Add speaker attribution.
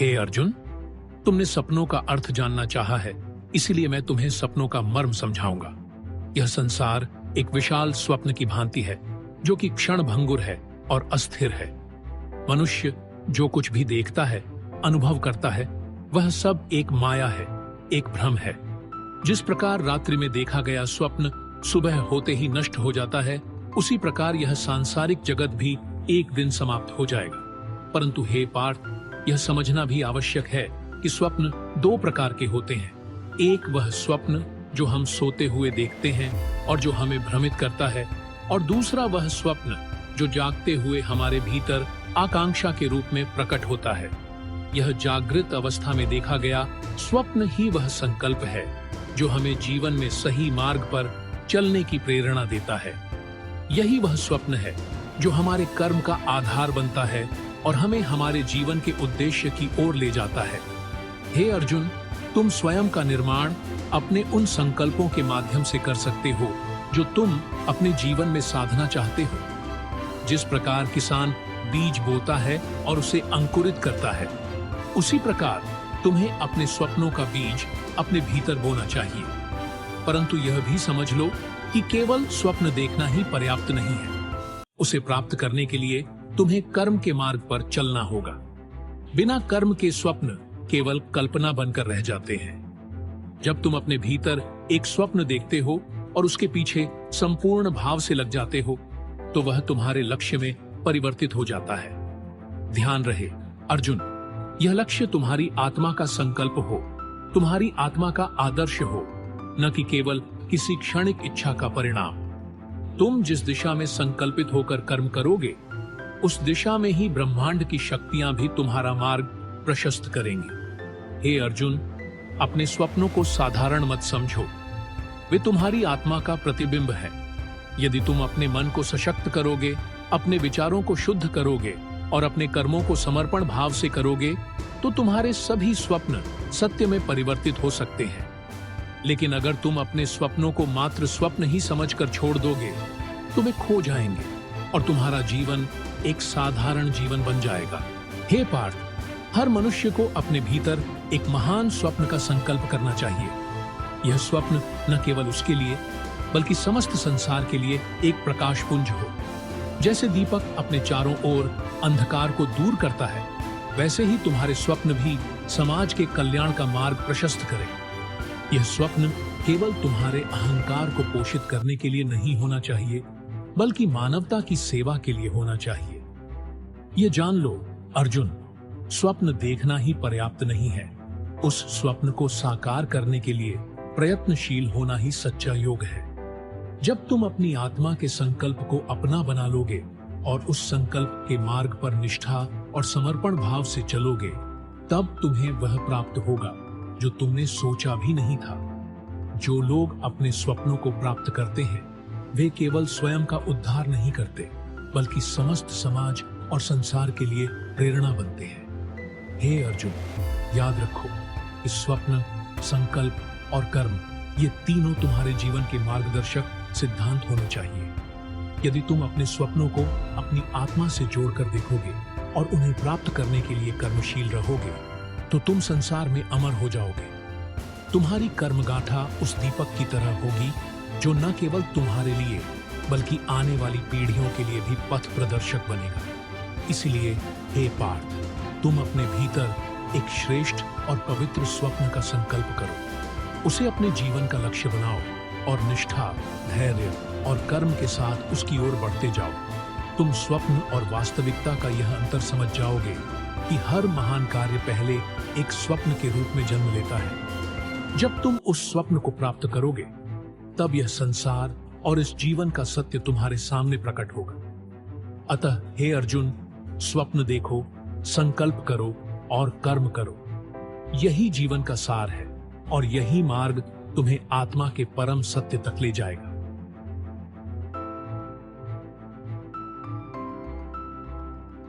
Speaker 1: हे अर्जुन, तुमने सपनों का अर्थ जानना चाहा है, इसीलिए मैं तुम्हें सपनों का मर्म समझाऊंगा। यह संसार एक विशाल स्वप्न की भांति है, जो कि क्षणभंगुर है और अस्थिर है। मनुष्य जो कुछ भी देखता है, अनुभव करता है, वह सब एक माया है, एक भ्रम है। जिस प्रकार रात्रि में देखा गया स्वप्न सुबह होते ही नष्ट हो जाता है, उसी प्रकार यह सांसारिक जगत भी एक दिन समाप्त हो जाएगा। परंतु हे पार्थ, यह समझना भी आवश्यक है कि स्वप्न दो प्रकार के होते हैं। एक वह स्वप्न जो हम सोते हुए देखते हैं और जो हमें भ्रमित करता है, और दूसरा वह स्वप्न जो जागते हुए हमारे भीतर आकांक्षा के रूप में प्रकट होता है। यह जागृत अवस्था में देखा गया स्वप्न ही वह संकल्प है जो हमें जीवन में सही मार्ग पर चलने की प्रेरणा देता है। यही वह स्वप्न है जो हमारे कर्म का आधार बनता है और हमें हमारे जीवन के उद्देश्य की ओर ले जाता है। हे अर्जुन, तुम स्वयं का निर्माण अपने उन संकल्पों के माध्यम से कर सकते हो जो तुम अपने जीवन में साधना चाहते हो। जिस प्रकार किसान बीज बोता है और उसे अंकुरित करता है, उसी प्रकार तुम्हें अपने स्वप्नों का बीज अपने भीतर बोना चाहिए। परंतु यह भी समझ लो कि केवल स्वप्न देखना ही पर्याप्त नहीं है। उसे प्राप्त करने के लिए तुम्हें कर्म के मार्ग पर चलना होगा। बिना कर्म के स्वप्न केवल कल्पना बनकर रह जाते हैं। जब तुम अपने भीतर एक स्वप्न देखते हो और उसके पीछे संपूर्ण भाव से लग जाते हो, तो वह तुम्हारे लक्ष्य में परिवर्तित हो जाता है। ध्यान रहे अर्जुन, यह लक्ष्य तुम्हारी आत्मा का संकल्प हो, तुम्हारी आत्मा का आदर्श हो, न कि केवल किसी क्षणिक इच्छा का परिणाम। तुम जिस दिशा में संकल्पित होकर कर्म करोगे, उस दिशा में ही ब्रह्मांड की शक्तियां भी तुम्हारा मार्ग प्रशस्त करेंगी। हे अर्जुन, अपने स्वप्नों को साधारण मत समझो। वे तुम्हारी आत्मा का प्रतिबिंब है। यदि तुम अपने मन को सशक्त करोगे, अपने विचारों को शुद्ध करोगे और अपने कर्मों को समर्पण भाव से करोगे, तो तुम्हारे सभी स्वप्न सत्य में परिवर्तित हो सकते हैं। लेकिन अगर तुम अपने स्वप्नों को मात्र स्वप्न ही समझकर छोड़ दोगे, तो वे खो जाएंगे और तुम्हारा जीवन एक साधारण जीवन बन जाएगा। हे पार्थ, हर मनुष्य को अपने भीतर एक महान स्वप्न का संकल्प करना चाहिए। यह स्वप्न न केवल उसके लिए, बल्कि समस्त संसार के लिए एक प्रकाशपुंज हो। जैसे दीपक अपने चारों ओर अंधकार को दूर करता है, वैसे ही तुम्हारे स्वप्न भी समाज के कल्याण का मार्ग प्रशस्त करें। यह स्वप्न केवल तुम्हारे अहंकार को पोषित करने के लिए नहीं होना चाहिए, बल्कि मानवता की सेवा के लिए होना चाहिए। यह जान लो अर्जुन, स्वप्न देखना ही पर्याप्त नहीं है। उस स्वप्न को साकार करने के लिए प्रयत्नशील होना ही सच्चा योग है। जब तुम अपनी आत्मा के संकल्प को अपना बना लोगे और उस संकल्प के मार्ग पर निष्ठा और समर्पण भाव से चलोगे, तब तुम्हें वह प्राप्त होगा जो तुमने सोचा भी नहीं था। जो लोग अपने स्वप्नों को प्राप्त करते हैं, वे केवल स्वयं का उद्धार नहीं करते, बल्कि समस्त समाज और संसार के लिए प्रेरणा बनते हैं। हे अर्जुन, याद रखो, इस स्वप्न, संकल्प और कर्म, ये तीनों तुम्हारे जीवन के मार्गदर्शक सिद्धांत होने चाहिए। यदि तुम अपने स्वप्नों को अपनी आत्मा से जोड़कर देखोगे और उन्हें प्राप्त करने के लिए कर्मशील रहोगे, तो तुम संसार में अमर हो जाओगे। तुम्हारी कर्मगाथा उस दीपक की तरह होगी जो न केवल तुम्हारे लिए, बल्कि आने वाली पीढ़ियों के लिए भी पथ प्रदर्शक बनेगा। इसलिए हे पार्थ, तुम अपने भीतर एक श्रेष्ठ और पवित्र स्वप्न का संकल्प करो। उसे अपने जीवन का लक्ष्य बनाओ और निष्ठा, धैर्य और कर्म के साथ उसकी ओर बढ़ते जाओ। तुम स्वप्न और वास्तविकता का यह अंतर समझ जाओगे कि हर महान कार्य पहले एक स्वप्न के रूप में जन्म लेता है। जब तुम उस स्वप्न को प्राप्त करोगे, तब यह संसार और इस जीवन का सत्य तुम्हारे सामने प्रकट होगा। अतः हे अर्जुन, स्वप्न देखो, संकल्प करो और कर्म करो। यही जीवन का सार है और यही मार्ग तुम्हें आत्मा के परम सत्य तक ले जाएगा।